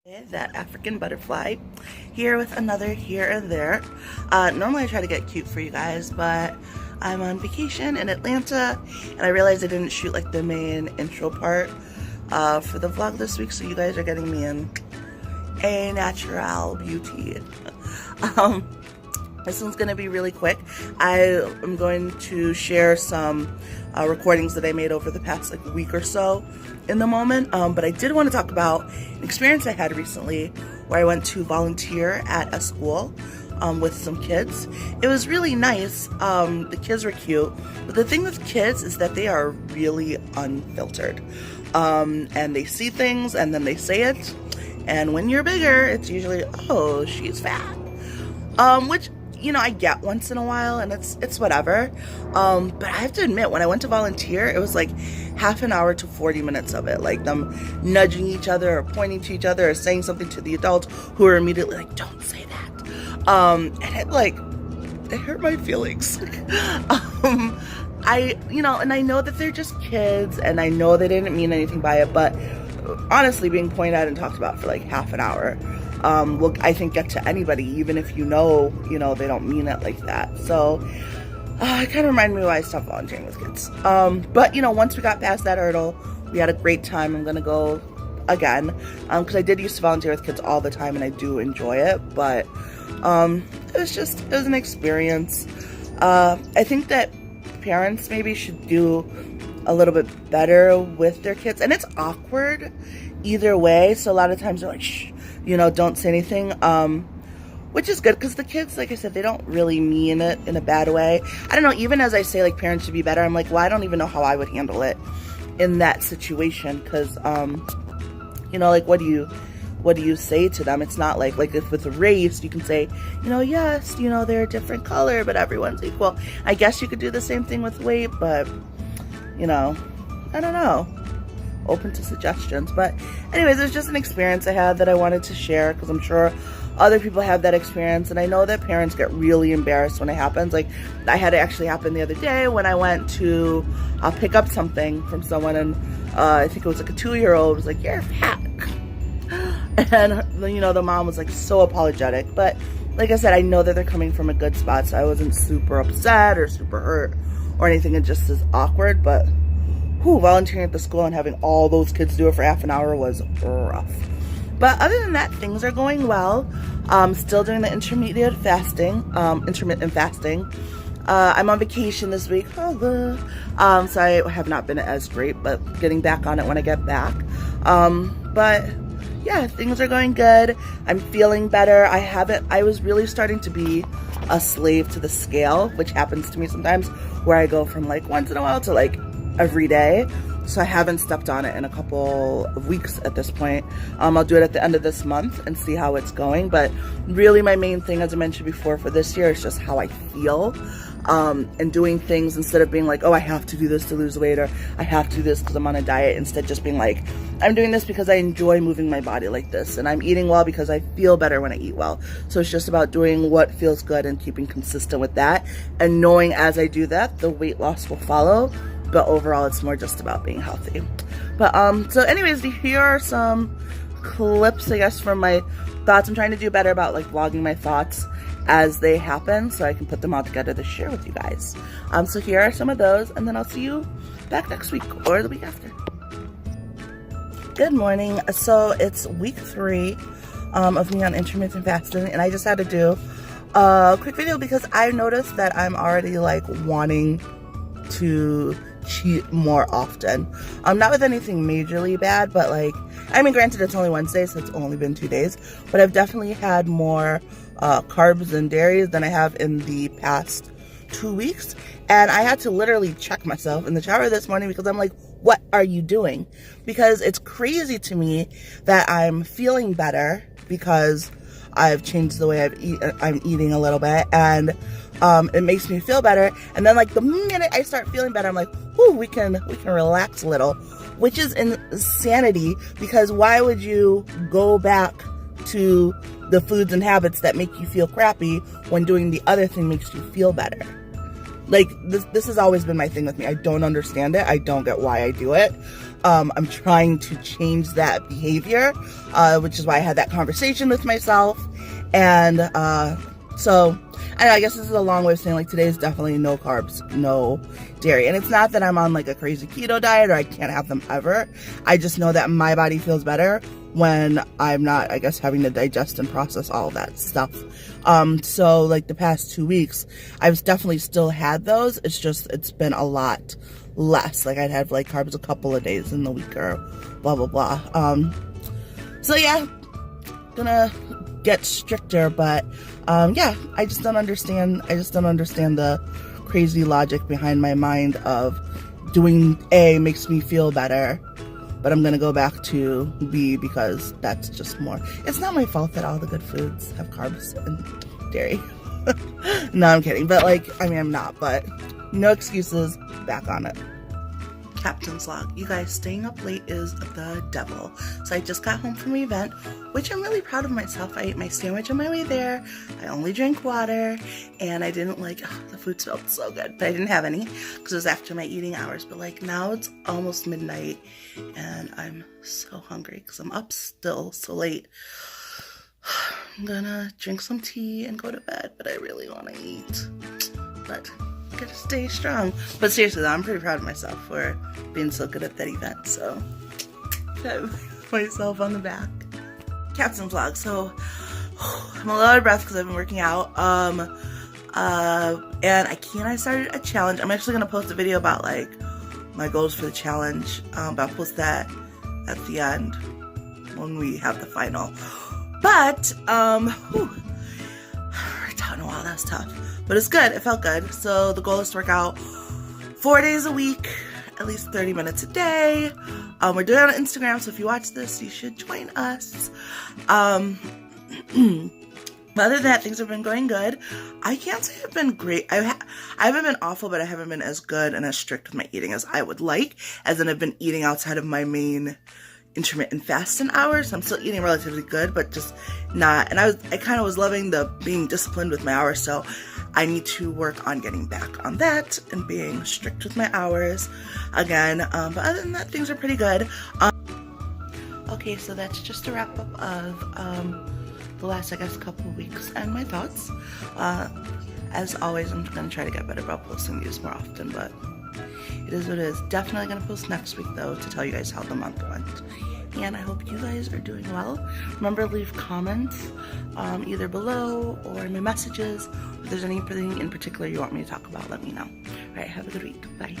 That African butterfly here with another here and there. Normally I try to get cute for you guys, but I'm on vacation in Atlanta and I realized I didn't shoot like the main intro part for the vlog this week, so you guys are getting me in a natural beauty. This one's going to be really quick. I am going to share some recordings that I made over the past like week or so in the moment, but I did want to talk about an experience I had recently where I went to volunteer at a school with some kids. It was really nice. The kids were cute, but the thing with kids is that they are really unfiltered, and they see things and then they say it, and when you're bigger it's usually, oh, she's fat, which, you know, I get once in a while and it's whatever. But I have to admit, when I went to volunteer, it was like half an hour to 40 minutes of it, like them nudging each other or pointing to each other or saying something to the adults who are immediately like, don't say that. And it hurt my feelings. And I know that they're just kids and I know they didn't mean anything by it, but honestly, being pointed at and talked about for like half an hour will, I think, get to anybody, even if you know they don't mean it like that. So it kind of reminded me why I stopped volunteering with kids. But once we got past that hurdle, we had a great time. I'm gonna go again because I did used to volunteer with kids all the time and I do enjoy it, but it was an experience. I think that parents maybe should do a little bit better with their kids, and it's awkward either way, so a lot of times they're like, shh, don't say anything, which is good because the kids, like I said, they don't really mean it in a bad way. I don't know, even as I say like parents should be better, I'm like, well, I don't even know how I would handle it in that situation, because like what do you say to them? It's not like if with a race you can say, yes, they're a different color but everyone's equal. I guess you could do the same thing with weight, but I don't know. Open to suggestions. But anyways, it's just an experience I had that I wanted to share because I'm sure other people have that experience, and I know that parents get really embarrassed when it happens. Like, I had it actually happen the other day when I went to pick up something from someone, and I think it was like a 2-year-old was like, "You're fat," and the mom was like so apologetic. But like I said, I know that they're coming from a good spot, so I wasn't super upset or super hurt or anything. It just is awkward. But volunteering at the school and having all those kids do it for half an hour was rough. But other than that, things are going well. Still doing the intermittent fasting. I'm on vacation this week. So I have not been as great, but getting back on it when I get back. But yeah, things are going good. I'm feeling better. I was really starting to be a slave to the scale, which happens to me sometimes, where I go from like once in a while to like every day. So I haven't stepped on it in a couple of weeks at this point. I'll do it at the end of this month and see how it's going. But really my main thing, as I mentioned before, for this year is just how I feel. And doing things instead of being like, oh, I have to do this to lose weight, or I have to do this because I'm on a diet. Instead, just being like, I'm doing this because I enjoy moving my body like this, and I'm eating well because I feel better when I eat well. So it's just about doing what feels good and keeping consistent with that, and knowing as I do that, the weight loss will follow. But overall, it's more just about being healthy. But so anyways, here are some clips, I guess, from my thoughts. I'm trying to do better about like vlogging my thoughts as they happen, so I can put them all together to share with you guys. So here are some of those, and then I'll see you back next week or the week after. Good morning. So it's week 3 of me on intermittent fasting, and I just had to do a quick video because I noticed that I'm already like wanting to cheat more often. Not with anything majorly bad, but like, I mean, granted it's only Wednesday, so it's only been 2 days, but I've definitely had more carbs and dairies than I have in the past 2 weeks. And I had to literally check myself in the shower this morning because I'm like, what are you doing? Because it's crazy to me that I'm feeling better because I've changed the way I'm eating a little bit, and it makes me feel better. And then like the minute I start feeling better, I'm like, whoo, we can relax a little, which is insanity, because why would you go back to the foods and habits that make you feel crappy when doing the other thing makes you feel better? Like, this has always been my thing with me. I don't understand it. I don't get why I do it. I'm trying to change that behavior, which is why I had that conversation with myself. And so I guess this is a long way of saying, like, today is definitely no carbs, no dairy. And it's not that I'm on like a crazy keto diet or I can't have them ever. I just know that my body feels better when I'm not, I guess, having to digest and process all that stuff. So like the past 2 weeks, I've definitely still had those. It's just, it's been a lot less. Like I'd have like carbs a couple of days in the week or blah, blah, blah. So yeah, gonna get stricter, but yeah, I just don't understand the crazy logic behind my mind of doing A makes me feel better, but I'm gonna go back to B because that's just more. It's not my fault that all the good foods have carbs and dairy. No, I'm kidding, but like, I mean, I'm not, but no excuses, back on it. Captain's log. You guys, staying up late is the devil. So I just got home from an event, which I'm really proud of myself. I ate my sandwich on my way there. I only drank water, and I didn't like, the food smelled so good, but I didn't have any because it was after my eating hours. But like now it's almost midnight and I'm so hungry because I'm up still so late. I'm gonna drink some tea and go to bed, but I really want to eat. But gotta stay strong. But seriously though, I'm pretty proud of myself for being so good at that event, so pat myself on the back. Captain vlog. So I'm a little out of breath because I've been working out, and I started a challenge. I'm actually gonna post a video about like my goals for the challenge, but I'll post that at the end when we have the final. But worked out in a while. That was tough. But it's good. It felt good. So the goal is to work out 4 days a week, at least 30 minutes a day. We're doing it on Instagram, so if you watch this, you should join us. Other than that, things have been going good. I can't say I've been great. I haven't been awful, but I haven't been as good and as strict with my eating as I would like, as in I've been eating outside of my main intermittent fasting hours. I'm still eating relatively good, but just not. And I kind of was loving the being disciplined with my hours, so I need to work on getting back on that and being strict with my hours again. But other than that, things are pretty good. Okay, so that's just a wrap up of the last, I guess, couple of weeks and my thoughts. As always, I'm going to try to get better about posting these more often, but it is what it is. Definitely going to post next week, though, to tell you guys how the month went. And I hope you guys are doing well. Remember to leave comments either below or in my messages. If there's anything in particular you want me to talk about, let me know. All right, have a good week. Bye.